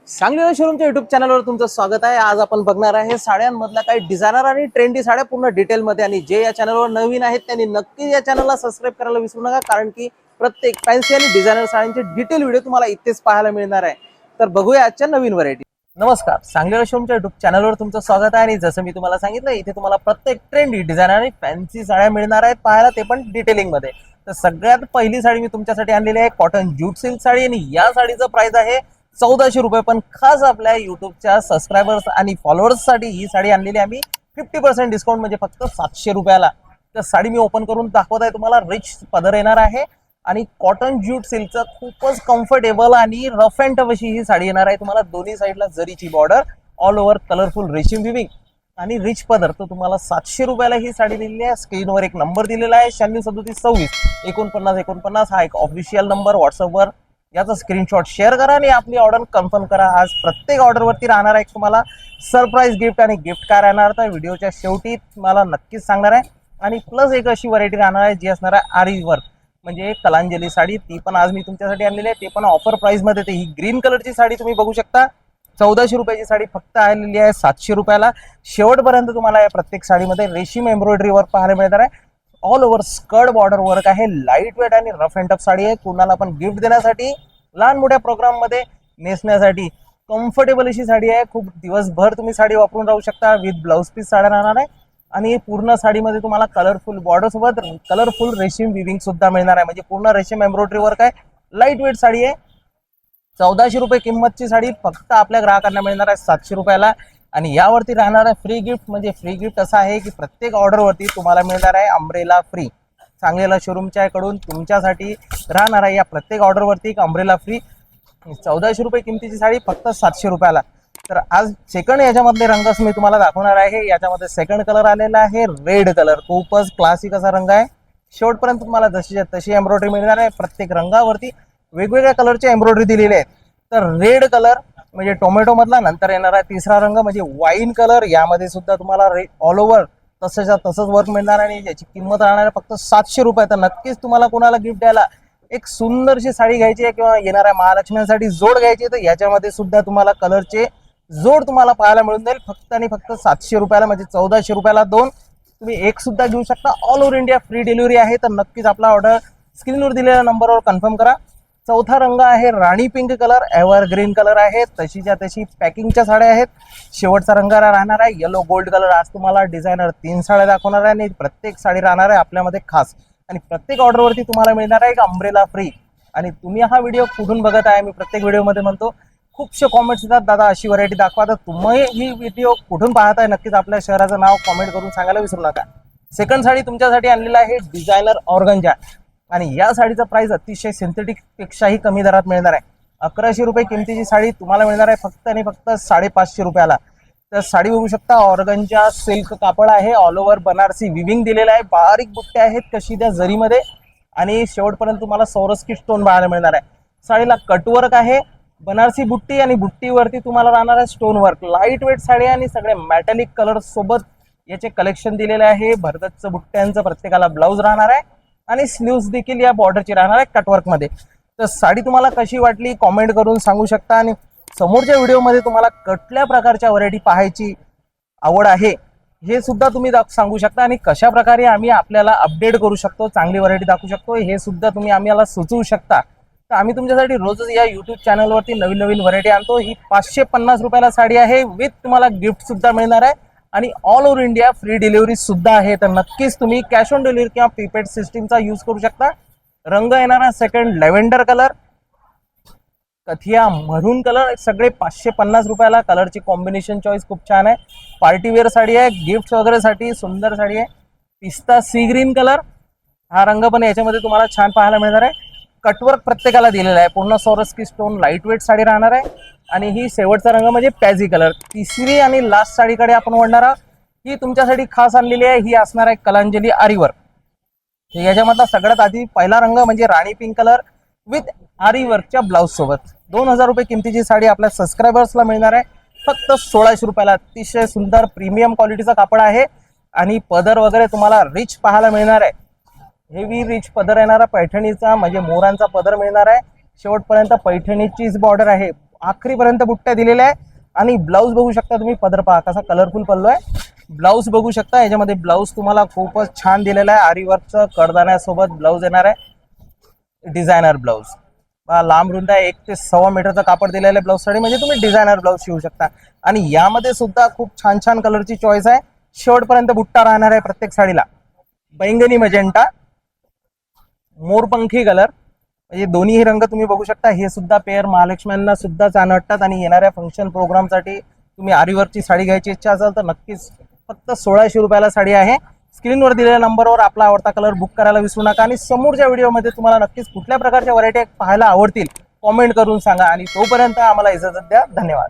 सांगलीला शोरूमच्या युट्यूब चॅनलवर तुमचं स्वागत आहे। आज आपण बघणार आहे साड्यांमधल्या काही डिझायनर आणि ट्रेंडी साड्या पूर्ण डिटेलमध्ये। आणि जे या चॅनलवर नवीन आहेत त्यांनी नक्की या चॅनलला सबस्क्राइब करायला विसरू नका, कारण की प्रत्येक फॅन्सी आणि डिझायनर साड्यांचे डिटेल व्हिडिओ तुम्हाला इथेच पाहायला मिळणार आहे। तर बघूया आजच्या नवीन व्हरायटी। नमस्कार, सांगलीला शोरूमच्या युट्यूब चॅनलवर तुमचं स्वागत आहे। आणि जसं मी तुम्हाला सांगितलं, इथे तुम्हाला प्रत्येक ट्रेंडी डिझायनर आणि फॅन्सी साड्या मिळणार आहेत पाहायला, ते पण डिटेलिंग मध्ये। तर सगळ्यात पहिली साडी मी तुमच्यासाठी आणलेली आहे कॉटन ज्यूट सिल्क साडी, आणि या साडीचं प्राइस आहे 1400 रुपये। पण खास आपल्या युट्यूबच्या सबस्क्रायबर्स आणि फॉलोअर्स साठी ही साडी आणलेली आम्ही 50% डिस्काउंट, म्हणजे फक्त 700 रुपयाला। तर साडी मी ओपन करून दाखवत आहे तुम्हाला। रिच पदर येणार आहे आणि कॉटन ज्यूट सिल्कचं खूपच कम्फर्टेबल आणि रफ अँड टफ अशी ही साडी येणार आहे तुम्हाला। दोन्ही साईडला जरीची बॉर्डर, ऑल ओव्हर कलरफुल रेशीम विविंग आणि रिच पदर। तर तुम्हाला 700 रुपयाला ही साडी दिलेली आहे। स्क्रीनवर एक नंबर दिलेला आहे 963726 4949। हा एक ऑफिशियल नंबर। व्हॉट्सअपवर याचा स्क्रीनशॉट शेअर करा आणि आपली ऑर्डर कन्फर्म करा। आज प्रत्येक ऑर्डरवरती राहणार आहे तुम्हाला सरप्राईज गिफ्ट, आणि गिफ्ट काय राहणार तर व्हिडिओच्या शेवटी तुम्हाला नक्कीच सांगणार आहे। आणि प्लस एक अशी व्हरायटी राहणार आहे जी असणार आहे आरी वर्क, म्हणजे कलांजली साडी। ती पण आज मी तुमच्यासाठी आणलेली आहे, ते पण ऑफर प्राइस मध्ये। ही ग्रीन कलरची साडी तुम्ही बघू शकता। 1400 रुपयाची साडी फक्त आलेली आहे 700 रुपयाला। शेवटपर्यंत तुम्हाला या प्रत्येक साडीमध्ये रेशीम एम्ब्रॉयडरी वर्क पाहायला मिळणार आहे। All over skirt border work आहे। लाईट वेट आणि रफ अँड टफ साडी आहे। कुणाला पण गिफ्ट देण्यासाठी, लहान मोठ्या प्रोग्राम मध्ये नेसण्यासाठी कम्फर्टेबल अशी साडी आहे। खूप दिवसभर तुम्ही साडी वापरून राहू शकता। विथ ब्लाउज पीस साड्या राहणार आहे, आणि पूर्ण साडीमध्ये तुम्हाला कलरफुल बॉर्डर सोबत कलरफुल रेशीम विविंग सुद्धा मिळणार आहे, म्हणजे पूर्ण रेशीम एम्ब्रॉयडरी वर्क आहे। लाईट वेट साडी आहे। 1400 रुपये किंमतची साडी फक्त आपल्या ग्राहकांना मिळणार आहे 700 रुपयाला। आणि यावरती राहणार आहे फ्री गिफ्ट, म्हणजे फ्री गिफ्ट असं आहे की प्रत्येक ऑर्डरवरती तुम्हाला मिळणार आहे अम्ब्रेला फ्री। सांगलीला शोरूमच्या कडून तुमच्यासाठी राहणार आहे या प्रत्येक ऑर्डरवरती एक अम्ब्रेला फ्री। 1400 रुपये किमतीची साडी फक्त 700 रुपयाला। तर आज सेकंड याच्यामधले रंग मी तुम्हाला दाखवणार आहे। याच्यामध्ये सेकंड कलर आलेला आहे रेड कलर। खूपच क्लासिक असा रंग आहे। शेवटपर्यंत तुम्हाला जशी तशी एम्ब्रॉयडरी मिळणार आहे। प्रत्येक रंगावरती वेगवेगळ्या कलरचे एम्ब्रॉयडरी दिलेले आहेत। तर रेड कलर म्हणजे टोमॅटो मधला, नंतर येणार आहे तिसरा रंग म्हणजे वाईन कलर। यामध्ये सुद्धा तुम्हाला ऑल ओव्हर तसंच वर्क मिळणार, आणि याची किंमत राहणार आहे फक्त 700 रुपये। तर नक्कीच तुम्हाला कोणाला गिफ्ट द्यायला एक सुंदरशी साडी घ्यायची आहे किंवा येणाऱ्या महालक्ष्मीसाठी जोड घ्यायची, तर याच्यामध्ये सुद्धा तुम्हाला कलरचे जोड तुम्हाला पाहायला मिळून जाईल फक्त आणि फक्त 700 रुपयाला, म्हणजे 1400 रुपयाला दोन। तुम्ही एक सुद्धा घेऊ शकता। All over India free delivery आहे। तर नक्कीच आपला ऑर्डर स्क्रीनवर दिलेल्या नंबरवर कन्फर्म करा। चौथा रंग आहे राणी पिंक कलर, एव्हरग्रीन कलर आहे। तशीच्या तशी पॅकिंगच्या साड्या आहेत। शेवटचा रंग राहणार आहे येलो गोल्ड कलर। आज तुम्हाला डिझायनर 3 साड्या दाखवणार आहे, आणि प्रत्येक साडी राहणार आहे आपल्यामध्ये खास, आणि प्रत्येक ऑर्डरवरती तुम्हाला मिळणार आहे एक अम्ब्रेला फ्री। आणि तुम्ही हा व्हिडिओ कुठून बघत आहे, मी प्रत्येक व्हिडिओमध्ये म्हणतो खूपशे कॉमेंट्स येतात, दादा अशी व्हरायटी दाखवा। तर तुम्ही ही व्हिडिओ कुठून पाहताय नक्कीच आपल्या शहराचं नाव कॉमेंट करून सांगायला विसरू नका। सेकंड साडी तुमच्यासाठी आणलेला आहे डिझायनर ऑर्गंजा, आणि या साडीचा प्राइस अतिशय सिंथेटिक पेक्षाही कमी दरात मिळणार आहे। 1100 रुपये किमतीची साडी तुम्हाला मिळणार आहे फक्त आणि फक्त 550 रुपयाला। तर साडी बघू शकता, ऑर्गंजा सिल्क कापड आहे। ऑल ओव्हर बनारसी विविंग दिलेला आहे। बारीक बुट्ट्या आहेत कशी त्या जरीमध्ये, आणि शेवटपर्यंत तुम्हाला सौरस्की स्टोन पाहायला मिळणार आहे। साडीला कटवर्क आहे, बनारसी बुट्टी, आणि बुट्टीवरती तुम्हाला राहणार आहे stone work. Light weight sari आणि सगळे मेटॅलिक कलर सोबत याचे कलेक्शन दिलेले आहे। भरगच्च बुट्ट्यांचं प्रत्येकाला ब्लाऊज राहणार आहे, आणि स्लीव्स देखील या बॉर्डरची राहणार आहे कटवर्क मध्ये। तर साडी तुम्हाला कशी वाटली कॉमेंट करून सांगू शकता, आणि समोरच्या व्हिडिओमध्ये तुम्हाला कुठल्या प्रकारच्या व्हरायटी पाहायची आवड आहे हे सुद्धा तुम्ही सांगू शकता, आणि कशा प्रकारे आम्ही आपल्याला अपडेट करू शकतो, चांगली व्हरायटी दाखवू शकतो हे सुद्धा तुम्ही आम्हाला सुचवू शकता। तर आम्ही तुमच्यासाठी रोजच या युट्यूब चॅनलवरती नवीन नवीन व्हरायटी आणतो। ही 550 रुपयाला साडी आहे, विथ तुम्हाला गिफ्ट सुद्धा मिळणार आहे, आणि all over India free delivery सुद्धा आहे। तर नक्कीच तुम्ही कॅश ऑन डिलिव्हरी किंवा प्रीपेड सिस्टीमचा यूज करू शकता। रंग येणारा सेकंड लेव्हेंडर कलर, कथिया मरून कलर, सगळे 550 रुपयाला। कलरची कॉम्बिनेशन चॉईस खूप छान आहे। पार्टीवेअर साडी आहे, गिफ्ट वगैरे साठी सुंदर साडी आहे। पिस्ता सी ग्रीन कलर, हा रंग पण याच्यामध्ये तुम्हाला छान पाहायला मिळणार आहे। कटवर्क प्रत्येकाला दिलेला आहे, पूर्ण सौरस्की स्टोन लाईट वेट साडी राहणार आहे। आणि ही शेवटचा रंग म्हणजे पॅझी कलर। तिसरी आणि लास्ट साडीकडे आपण वळणार आहोत। ही तुमच्यासाठी खास आणलेली आहे, ही असणार आहे कलांजली आरी वर्क। याच्यामधला सगळ्यात आधी पहिला रंग म्हणजे राणी पिंक कलर विथ आरी वर्कच्या ब्लाउज सोबत। 2000 रुपये किमतीची साडी आपल्या सबस्क्रायबर्सला मिळणार आहे फक्त 1600 रुपयाला। अतिशय सुंदर प्रीमियम क्वालिटीचा कापड आहे, आणि पदर वगैरे तुम्हाला रिच पाहायला मिळणार आहे। हेवी रिच पदर येणारा पैठणीचा, म्हणजे मोरांचा पदर मिळणार आहे। शेवटपर्यंत पैठणीचीच बॉर्डर आहे। आखरीपर्यंत बुट्ट्या दिलेल्या आहे आणि ब्लाऊज बघू शकता तुम्ही, पदर पहा कसा कलरफुल पल्लू आहे. ब्लाऊज बघू शकता, याच्यामध्ये ब्लाऊज तुम्हाला खूपच छान दिलेला आहे. आरी वर्कचं कडदाण्यासोबत ब्लाऊज येणार आहे, डिझायनर ब्लाऊज. लांब रुंद आहे, 1 ते 1.25 मीटरचं कापड दिलेलं आहे ब्लाऊज साठी, म्हणजे तुम्ही डिझायनर ब्लाऊज शिवू शकता. आणि यामध्ये सुद्धा खूप छान छान कलरची चॉईस आहे. शेवटपर्यंत बुट्टा राहणार आहे प्रत्येक साडीला. बैंगनी मजेंटा, मोरपंखी कलर, म्हणजे दोन्ही रंग तुम्ही बघू शकता. हे सुद्धा पेअर महालक्ष्म्यांना सुद्धा छान वाटतात आणि येणाऱ्या फंक्शन प्रोग्रामसाठी तुम्ही आरीवर्कची साडी घ्यायची इच्छा असेल तर नक्कीच फक्त 1600 रुपयाला साडी आहे. स्क्रीनवर दिलेल्या नंबरवर आपला आवडता कलर बुक करायला विसरू नका. आणि समोरच्या व्हिडिओमध्ये तुम्हाला नक्कीच कुठल्या प्रकारच्या व्हरायटी पाहायला आवडतील कॉमेंट करून सांगा. आणि तोपर्यंत आम्हाला इजाजत द्या. धन्यवाद.